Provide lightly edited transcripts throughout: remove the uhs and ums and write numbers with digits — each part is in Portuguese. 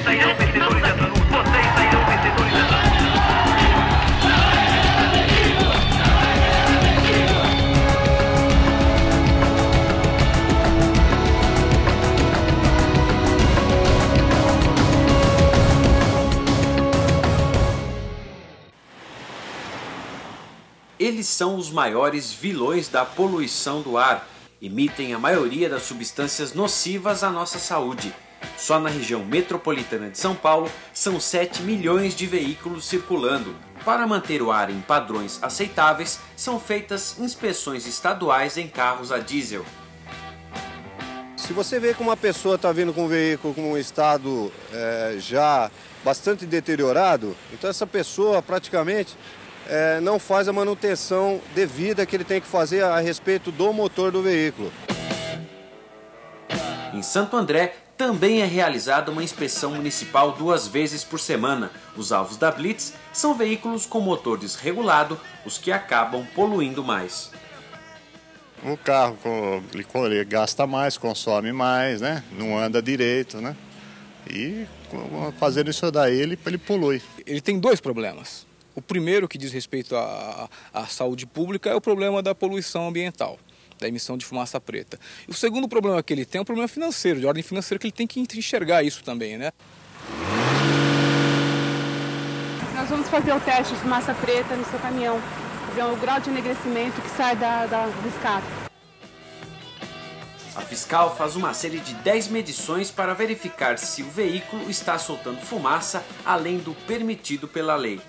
sairão vencedores dessa luta. Vocês sairão vencedores dessa luta. Eles são os maiores vilões da poluição do ar. Emitem a maioria das substâncias nocivas à nossa saúde. Só na região metropolitana de São Paulo são 7 milhões de veículos circulando. Para manter o ar em padrões aceitáveis, são feitas inspeções estaduais em carros a diesel. Se você vê que uma pessoa está vindo com um veículo com um estado já bastante deteriorado, então essa pessoa praticamente não faz a manutenção devida que ele tem que fazer a respeito do motor do veículo. Em Santo André, também é realizada uma inspeção municipal 2 vezes por semana. Os alvos da Blitz são veículos com motor desregulado, os que acabam poluindo mais. O carro ele gasta mais, consome mais, né? Não anda direito, né? E fazendo isso daí, ele polui. Ele tem 2 problemas. O primeiro, que diz respeito à saúde pública, é o problema da poluição ambiental, da emissão de fumaça preta. E o segundo problema que ele tem é um problema financeiro, de ordem financeira, que ele tem que enxergar isso também, né? Nós vamos fazer o teste de fumaça preta no seu caminhão, ver o grau de enegrecimento que sai do escape. A fiscal faz uma série de 10 medições para verificar se o veículo está soltando fumaça além do permitido pela lei.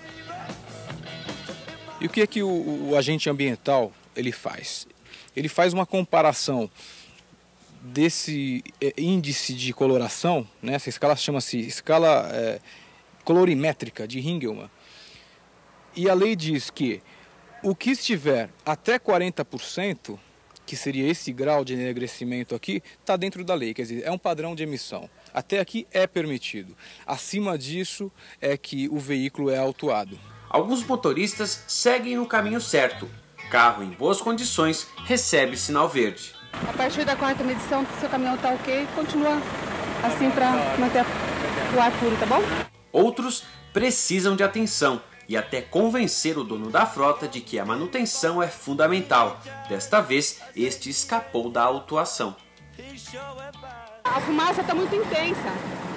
E o que é que o agente ambiental ele faz? Ele faz uma comparação desse índice de coloração, né? Essa escala chama-se escala colorimétrica de Ringelmann. E a lei diz que o que estiver até 40%, que seria esse grau de enegrecimento aqui, está dentro da lei, quer dizer, é um padrão de emissão. Até aqui é permitido. Acima disso é que o veículo é autuado. Alguns motoristas seguem no caminho certo. Carro em boas condições recebe sinal verde. A partir da 4ª medição, se o seu caminhão está ok, continua assim para manter o ar puro, tá bom? Outros precisam de atenção e até convencer o dono da frota de que a manutenção é fundamental. Desta vez, este escapou da autuação. A fumaça está muito intensa,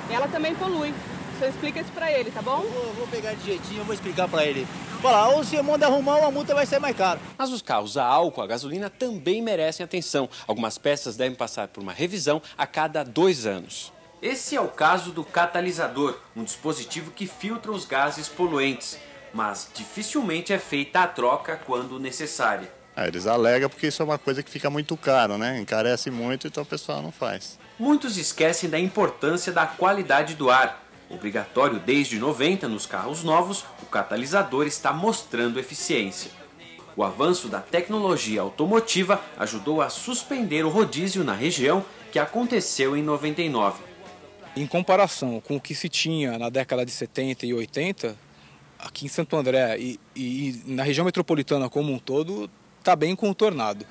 ela também polui. Você explica isso pra ele, tá bom? Eu vou pegar de jeitinho, eu vou explicar pra ele. Falar, ou se manda arrumar, uma multa vai ser mais cara. Mas os carros a álcool, a gasolina, também merecem atenção. Algumas peças devem passar por uma revisão a cada 2 anos. Esse é o caso do catalisador, um dispositivo que filtra os gases poluentes, mas dificilmente é feita a troca quando necessária. Eles alegam porque isso é uma coisa que fica muito caro, né? Encarece muito, então o pessoal não faz. Muitos esquecem da importância da qualidade do ar. Obrigatório desde 90 nos carros novos, o catalisador está mostrando eficiência. O avanço da tecnologia automotiva ajudou a suspender o rodízio na região, que aconteceu em 99. Em comparação com o que se tinha na década de 70 e 80, aqui em Santo André e na região metropolitana como um todo, está bem contornado.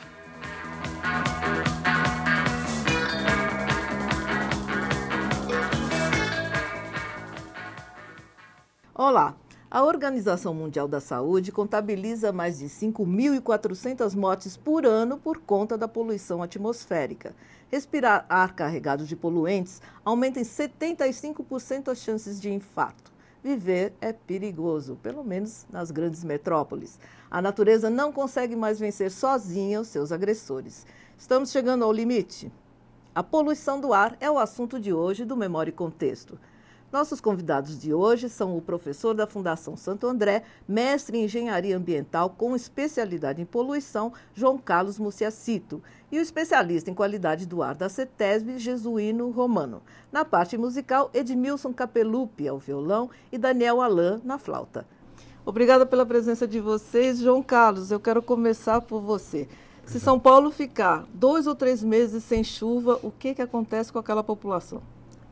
Olá! A Organização Mundial da Saúde contabiliza mais de 5.400 mortes por ano por conta da poluição atmosférica. Respirar ar carregado de poluentes aumenta em 75% as chances de infarto. Viver é perigoso, pelo menos nas grandes metrópoles. A natureza não consegue mais vencer sozinha os seus agressores. Estamos chegando ao limite. A poluição do ar é o assunto de hoje do Memória e Contexto. Nossos convidados de hoje são o professor da Fundação Santo André, mestre em Engenharia Ambiental com especialidade em poluição, João Carlos Muciacito, e o especialista em qualidade do ar da CETESB, Jesuíno Romano. Na parte musical, Edmilson Capelupi ao violão e Daniel Alain na flauta. Obrigada pela presença de vocês. João Carlos, eu quero começar por você. Se São Paulo ficar 2 ou 3 meses sem chuva, o que acontece com aquela população?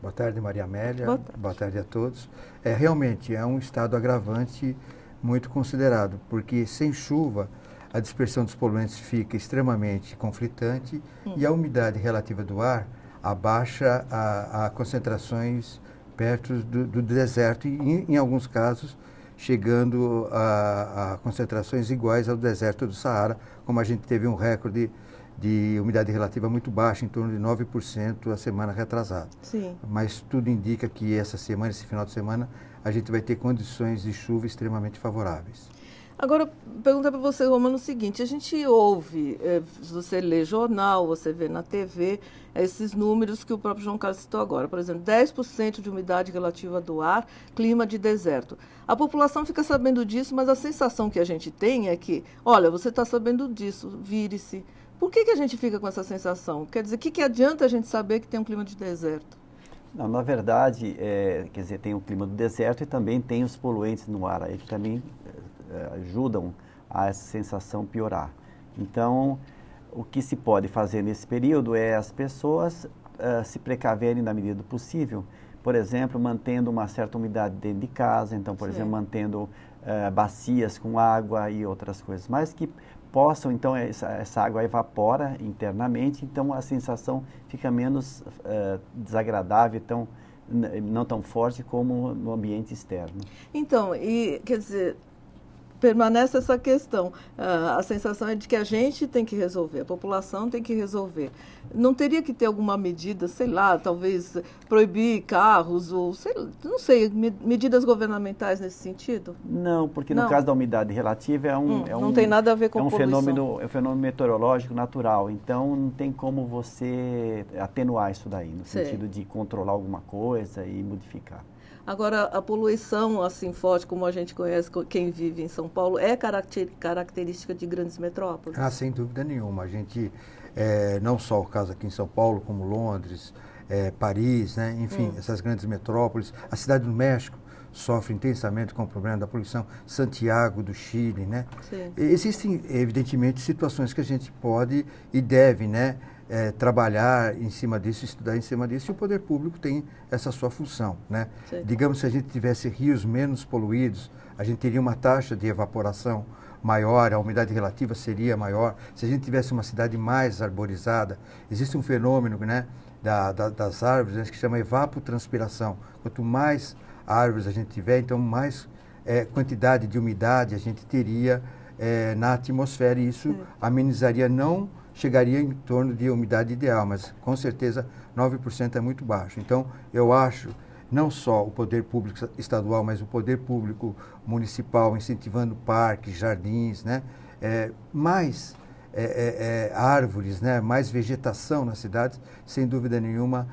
Boa tarde, Maria Amélia. Boa tarde a todos. Realmente é um estado agravante muito considerado, porque sem chuva a dispersão dos poluentes fica extremamente conflitante e a umidade relativa do ar abaixa a concentrações perto do deserto e, em alguns casos, chegando a concentrações iguais ao deserto do Saara, como a gente teve um recorde de umidade relativa muito baixa, em torno de 9% a semana retrasada. Sim. Mas tudo indica que essa semana, esse final de semana, a gente vai ter condições de chuva extremamente favoráveis. Agora, perguntar para você, Romano, o seguinte: a gente ouve, você lê jornal, você vê na TV, esses números que o próprio João Carlos citou agora. Por exemplo, 10% de umidade relativa do ar, clima de deserto. A população fica sabendo disso, mas a sensação que a gente tem é que, olha, você está sabendo disso, vire-se. Por que a gente fica com essa sensação? Quer dizer, o que adianta a gente saber que tem um clima de deserto? Não, na verdade, quer dizer, tem o clima do deserto e também tem os poluentes no ar, aí que também ajudam a essa sensação piorar. Então, o que se pode fazer nesse período é as pessoas se precaverem na medida do possível, por exemplo, mantendo uma certa umidade dentro de casa, então, por exemplo, mantendo bacias com água e outras coisas, mas que possam, então, essa água evapora internamente, então a sensação fica menos desagradável, não tão forte como no ambiente externo. Então, quer dizer, permanece essa questão, a sensação é de que a gente tem que resolver, a população tem que resolver. Não teria que ter alguma medida, sei lá, talvez proibir carros ou, não sei, medidas governamentais nesse sentido? Não, porque no caso da umidade relativa não tem nada a ver com poluição. É um fenômeno meteorológico natural, então não tem como você atenuar isso daí, no sentido de controlar alguma coisa e modificar. Agora, a poluição assim forte, como a gente conhece, quem vive em São Paulo, é característica de grandes metrópoles? Sem dúvida nenhuma. A gente, não só o caso aqui em São Paulo, como Londres, Paris, né? Enfim, essas grandes metrópoles. A cidade do México sofre intensamente com o problema da poluição. Santiago do Chile, né? Sim. Existem, evidentemente, situações que a gente pode e deve, né? Trabalhar em cima disso, estudar em cima disso, e o poder público tem essa sua função, né? Digamos, se a gente tivesse rios menos poluídos, a gente teria uma taxa de evaporação maior, a umidade relativa seria maior. Se a gente tivesse uma cidade mais arborizada, existe um fenômeno, né, das árvores, né, que se chama evapotranspiração. Quanto mais árvores a gente tiver, então mais quantidade de umidade a gente teria na atmosfera, e isso amenizaria, não chegaria em torno de umidade ideal, mas com certeza 9% é muito baixo. Então, eu acho, não só o poder público estadual, mas o poder público municipal incentivando parques, jardins, né? Mais árvores, né? Mais vegetação nas cidades, sem dúvida nenhuma,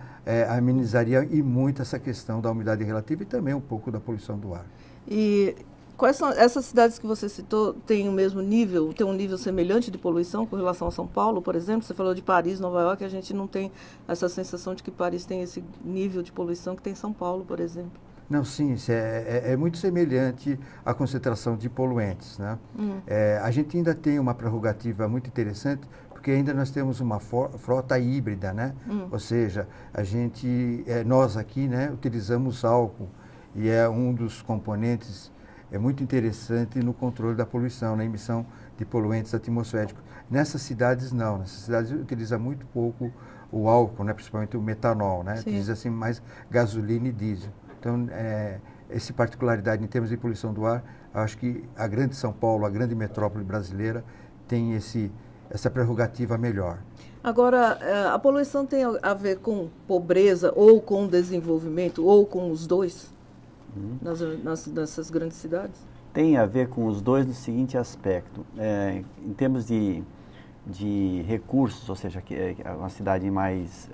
amenizaria e muito essa questão da umidade relativa e também um pouco da poluição do ar. E quais são essas cidades que você citou? Têm o mesmo nível, tem um nível semelhante de poluição com relação a São Paulo, por exemplo? Você falou de Paris, Nova York, a gente não tem essa sensação de que Paris tem esse nível de poluição que tem São Paulo, por exemplo. Não, sim, isso é muito semelhante à concentração de poluentes, né? A gente ainda tem uma prerrogativa muito interessante, porque ainda nós temos uma frota híbrida, né? Ou seja, nós aqui, né, utilizamos álcool, e é um dos componentes muito interessante no controle da poluição, na emissão de poluentes atmosféricos. Nessas cidades, não. Nessas cidades utiliza muito pouco o álcool, né? Principalmente o metanol, né? Utiliza assim, mais gasolina e diesel. Então, essa particularidade em termos de poluição do ar, acho que a grande São Paulo, a grande metrópole brasileira, tem essa prerrogativa melhor. Agora, a poluição tem a ver com pobreza ou com desenvolvimento ou com os dois nessas grandes cidades? Tem a ver com os dois no seguinte aspecto. Em termos de recursos, ou seja, que é uma cidade mais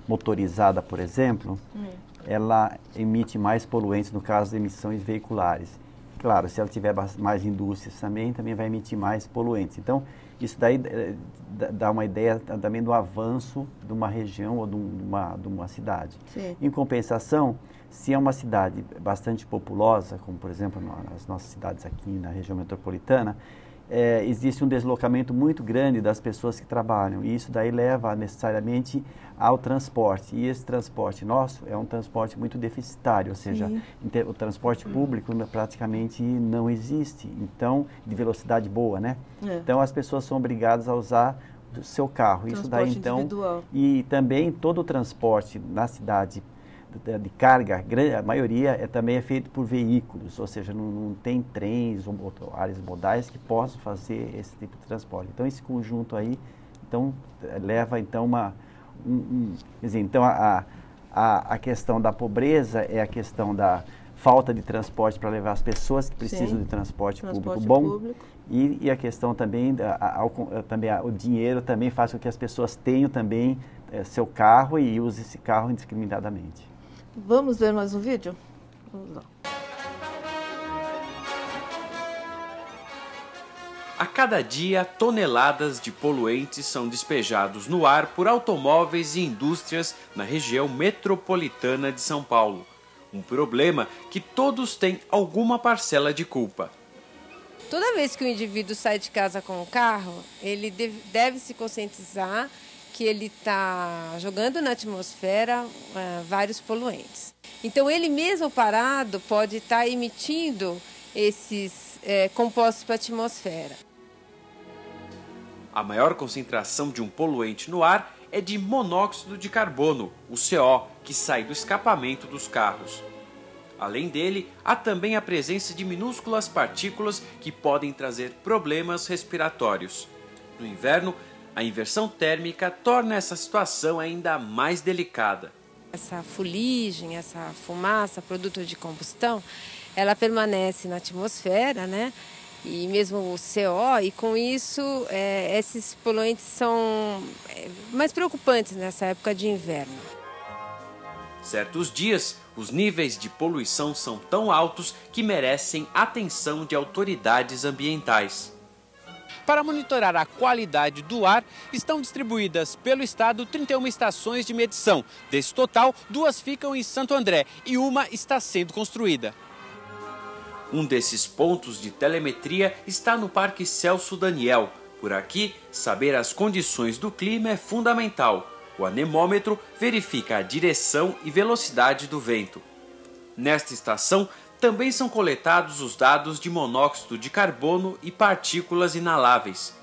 motorizada, por exemplo, ela emite mais poluentes no caso de emissões veiculares. Claro, se ela tiver mais indústrias também vai emitir mais poluentes. Então, isso daí dá uma ideia também do avanço de uma região ou de uma cidade. Sim. Em compensação, se é uma cidade bastante populosa, como por exemplo as nossas cidades aqui na região metropolitana, existe um deslocamento muito grande das pessoas que trabalham, e isso daí leva necessariamente ao transporte, e esse transporte nosso é um transporte muito deficitário, ou seja, o transporte público praticamente não existe, então, de velocidade boa, né? Então as pessoas são obrigadas a usar o seu carro, isso daí então, individual. E também todo o transporte na cidade de carga, a maioria também é feito por veículos, ou seja, não tem trens ou áreas modais que possam fazer esse tipo de transporte. Então, esse conjunto aí, então, leva então quer dizer, então a questão da pobreza é a questão da falta de transporte para levar as pessoas que precisam de transporte público bom. E a questão também, o dinheiro também faz com que as pessoas tenham também seu carro e usem esse carro indiscriminadamente. Vamos ver mais um vídeo? Vamos lá. A cada dia, toneladas de poluentes são despejados no ar por automóveis e indústrias na região metropolitana de São Paulo. Um problema que todos têm alguma parcela de culpa. Toda vez que o indivíduo sai de casa com o carro, ele deve se conscientizar que ele está jogando na atmosfera vários poluentes. Então, ele mesmo parado pode estar emitindo esses compostos para a atmosfera. A maior concentração de um poluente no ar é de monóxido de carbono, o CO, que sai do escapamento dos carros. Além dele, há também a presença de minúsculas partículas que podem trazer problemas respiratórios. No inverno, a inversão térmica torna essa situação ainda mais delicada. Essa fuligem, essa fumaça, produto de combustão, ela permanece na atmosfera, né? E mesmo o CO, e com isso esses poluentes são mais preocupantes nessa época de inverno. Certos dias, os níveis de poluição são tão altos que merecem atenção de autoridades ambientais. Para monitorar a qualidade do ar, estão distribuídas pelo estado 31 estações de medição. Desse total, 2 ficam em Santo André e uma está sendo construída. Um desses pontos de telemetria está no Parque Celso Daniel. Por aqui, saber as condições do clima é fundamental. O anemômetro verifica a direção e velocidade do vento. Nesta estação, também são coletados os dados de monóxido de carbono e partículas inaláveis.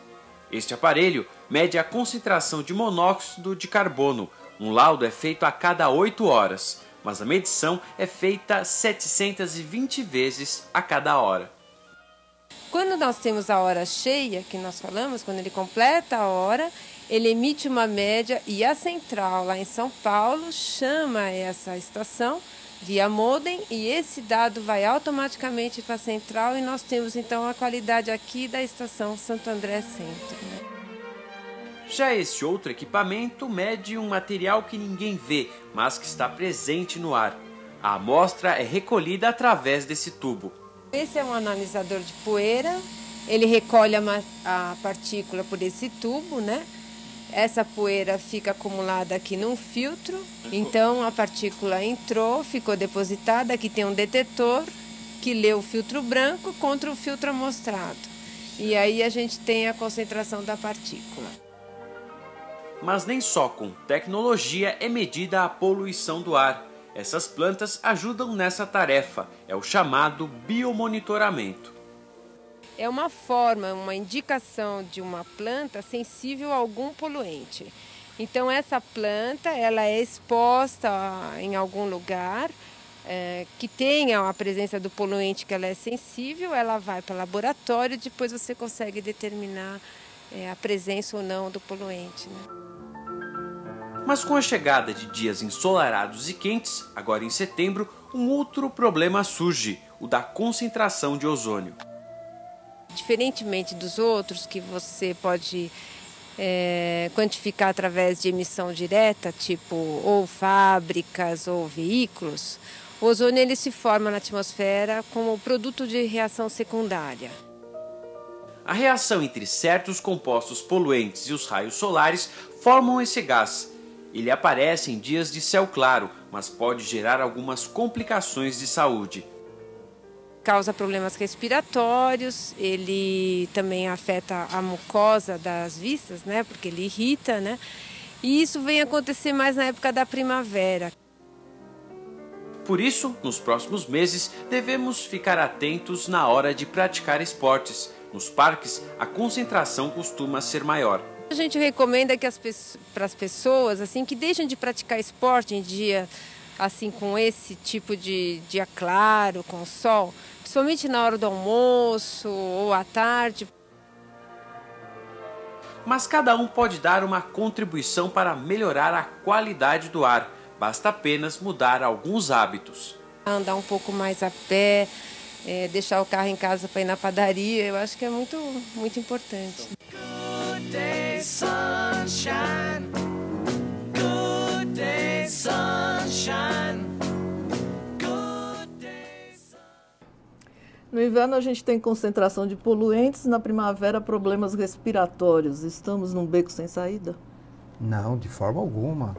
Este aparelho mede a concentração de monóxido de carbono. Um laudo é feito a cada 8 horas, mas a medição é feita 720 vezes a cada hora. Quando nós temos a hora cheia, que nós falamos, quando ele completa a hora, ele emite uma média e a central lá em São Paulo chama essa estação via modem e esse dado vai automaticamente para a central e nós temos então a qualidade aqui da estação Santo André Centro. Né? Já esse outro equipamento mede um material que ninguém vê, mas que está presente no ar. A amostra é recolhida através desse tubo. Esse é um analisador de poeira, ele recolhe a partícula por esse tubo, né? Essa poeira fica acumulada aqui num filtro, então a partícula entrou, ficou depositada, aqui tem um detetor que lê o filtro branco contra o filtro amostrado. E aí a gente tem a concentração da partícula. Mas nem só com tecnologia é medida a poluição do ar. Essas plantas ajudam nessa tarefa, é o chamado biomonitoramento. É uma forma, uma indicação de uma planta sensível a algum poluente. Então essa planta ela é exposta em algum lugar que tenha a presença do poluente que ela é sensível, ela vai para o laboratório e depois você consegue determinar a presença ou não do poluente. Né? Mas com a chegada de dias ensolarados e quentes, agora em setembro, um outro problema surge, o da concentração de ozônio. Diferentemente dos outros, que você pode quantificar através de emissão direta, tipo ou fábricas ou veículos, o ozônio ele se forma na atmosfera como produto de reação secundária. A reação entre certos compostos poluentes e os raios solares formam esse gás. Ele aparece em dias de céu claro, mas pode gerar algumas complicações de saúde. Causa problemas respiratórios, ele também afeta a mucosa das vistas, né, porque ele irrita, né? E isso vem acontecer mais na época da primavera. Por isso, nos próximos meses, devemos ficar atentos na hora de praticar esportes. Nos parques, a concentração costuma ser maior. A gente recomenda que para as pessoas assim, que deixem de praticar esporte em dia assim, com esse tipo de dia claro, com sol, principalmente na hora do almoço ou à tarde. Mas cada um pode dar uma contribuição para melhorar a qualidade do ar. Basta apenas mudar alguns hábitos. Andar um pouco mais a pé, deixar o carro em casa para ir na padaria, eu acho que é muito, muito importante. Good day, sunshine. Good day, sunshine. Good day, No inverno a gente tem concentração de poluentes, na primavera problemas respiratórios. Estamos num beco sem saída? Não, de forma alguma.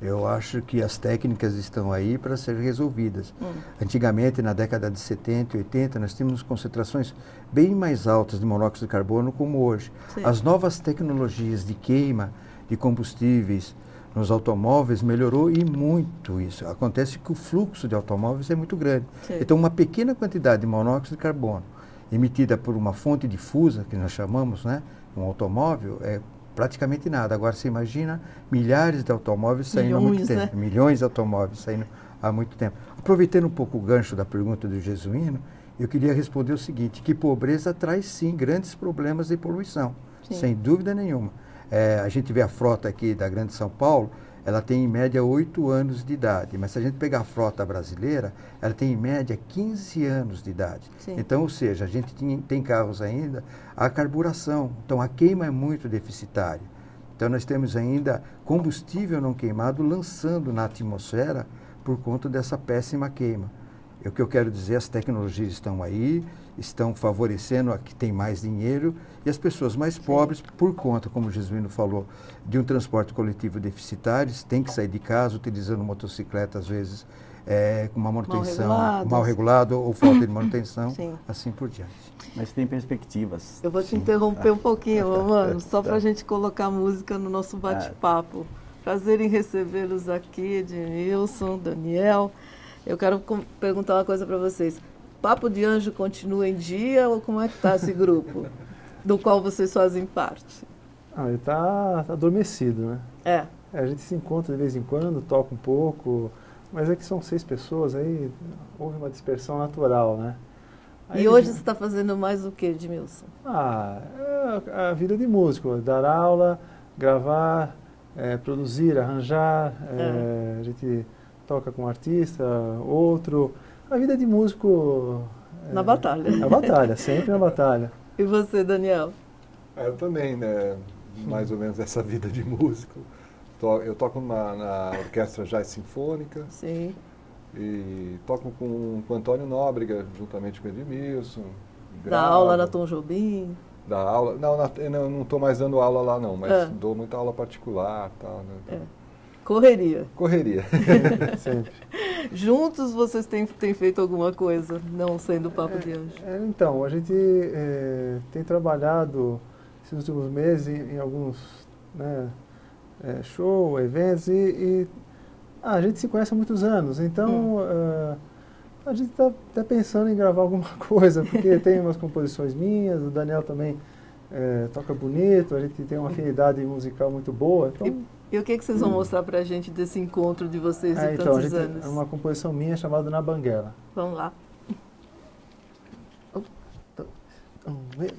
Eu acho que as técnicas estão aí para serem resolvidas. Antigamente, na década de 70 e 80, nós tínhamos concentrações bem mais altas de monóxido de carbono como hoje. Sim. As novas tecnologias de queima de combustíveis nos automóveis melhorou e muito isso. Acontece que o fluxo de automóveis é muito grande. Sim. Então, uma pequena quantidade de monóxido de carbono emitida por uma fonte difusa, que nós chamamos, né, um automóvel, é praticamente nada. Agora, você imagina milhares de automóveis saindo há muito tempo. Né? Milhões de automóveis saindo há muito tempo. Aproveitando um pouco o gancho da pergunta do Jesuíno, eu queria responder o seguinte, que pobreza traz, sim, grandes problemas de poluição, sim. Sem dúvida nenhuma. A gente vê a frota aqui da Grande São Paulo, ela tem em média 8 anos de idade, mas se a gente pegar a frota brasileira, ela tem em média 15 anos de idade. Sim. Então, ou seja, a gente tem carros ainda a carburação, então a queima é muito deficitária. Então nós temos ainda combustível não queimado lançando na atmosfera por conta dessa péssima queima. O que eu quero dizer, as tecnologias estão aí, estão favorecendo a que tem mais dinheiro e as pessoas mais pobres, por conta, como o Jesuíno falou, de um transporte coletivo deficitário, têm que sair de casa utilizando motocicleta, às vezes, com uma manutenção mal regulada ou falta de manutenção, assim por diante. Mas tem perspectivas. Eu vou te interromper um pouquinho, Romano, só para a gente colocar música no nosso bate-papo. Prazer em recebê-los aqui, Edmilson, Daniel. Eu quero perguntar uma coisa para vocês. Papo de Anjo continua em dia ou como é que está esse grupo do qual vocês fazem parte? Ele está adormecido, né? A gente se encontra de vez em quando, toca um pouco, mas é que são 6 pessoas, aí houve uma dispersão natural, né? Aí e hoje você está fazendo mais o que, Edmilson? É a vida de músico, dar aula, gravar, produzir, arranjar, a gente toca com um artista, outro. A vida de músico... Na batalha. Na batalha, sempre na batalha. E você, Daniel? Eu também, né? Mais ou menos essa vida de músico. Eu toco na Orquestra Jazz Sinfônica. Sim. E toco com o Antônio Nóbrega, juntamente com o Edmilson. Dá aula na Tom Jobim? Dá aula... Não estou mais dando aula lá, não. Mas dou muita aula particular e tal, né? Correria. Correria. Sempre. Juntos vocês têm feito alguma coisa, não sendo Papo de Anjo? Então, a gente tem trabalhado esses últimos meses em alguns shows, eventos, e a gente se conhece há muitos anos, então a gente está até pensando em gravar alguma coisa, porque tem umas composições minhas, o Daniel também toca bonito, a gente tem uma afinidade musical muito boa. Então, e o que vocês vão mostrar para a gente desse encontro de vocês de tantos anos? É uma composição minha chamada Na Banguela. Vamos lá. Um, dois.